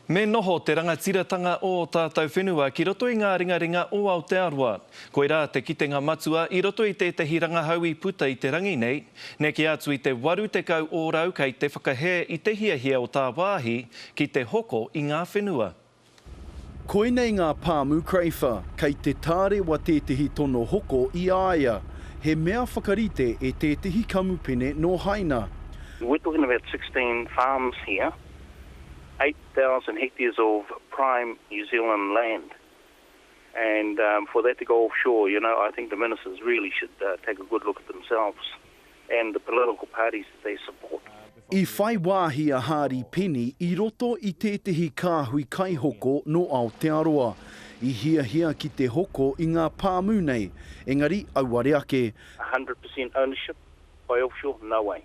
Me noho te rangatiratanga o tātou whenua ki roto i ngā ringaringa o Aotearoa. Koe rā te kitenga matua i roto i tētahi rangahaui puta i te rangi nei, neki atu i te waru te kau o rau kei te whakahe i te hiahia o tā wāhi ki te hoko i ngā whenua. Koe nei ngā pāmu kreiwha, kei te tāre wa tētahi tono hoko i āia. He mea whakarite e tētahi kamupene no haina. We're talking about 16 farms here. 8,000 hectares of prime New Zealand land. And for that to go offshore, I think the ministers really should take a good look at themselves and the political parties that they support. I whai wāhi a Hari Peni i roto i tētahi kāhui kaihoko no Aotearoa. I hia ki te hoko i ngā pāmu nei. Engari, auare ake. 100% ownership by offshore? No way.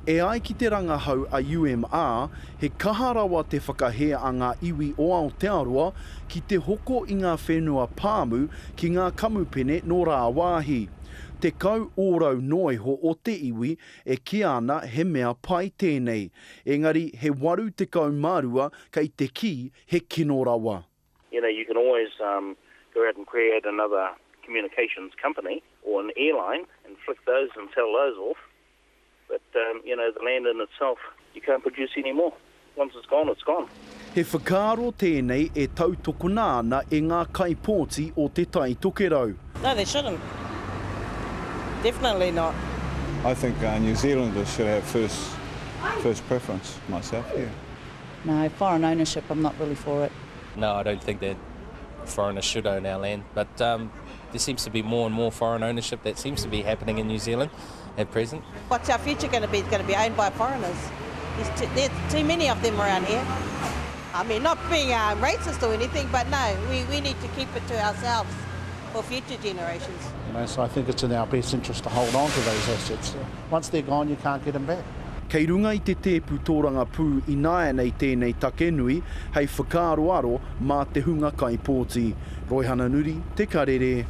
E ai ki te rangahau a UMR, he kaharawa te whakahea a ngā iwi o Aotearoa ki te hoko i ngā whenua pāmu ki ngā kamupene no rā wāhi. Te kau ōrau noiho o te iwi e ki ana he mea pai tēnei. Engari, he waru te kau marua kei te ki he kino rawa. You can always go out and create another communications company or an airline and flick those and sell those off. But, the land in itself, you can't produce any more. Once it's gone, it's gone. He whakaaro tēnei e tautoko nāna e ngā kaipōti o te tai tokerau. No, they shouldn't. Definitely not. I think New Zealanders should have first preference, myself, yeah. No, foreign ownership, I'm not really for it. No, I don't think that foreigners should own our land, but there seems to be more and more foreign ownership that seems to be happening in New Zealand at present. What's our future going to be? It's going to be owned by foreigners. There's too many of them around here. I mean, not being racist or anything, but no, we need to keep it to ourselves for future generations. So I think it's in our best interest to hold on to those assets. Once they're gone, you can't get them back. Kei runga i te tēpu tōranga pū i nāia nei tēnei takenui, hei whakaaro aro mā te hunga kaipōti. Roihana Nuri, Te Karere.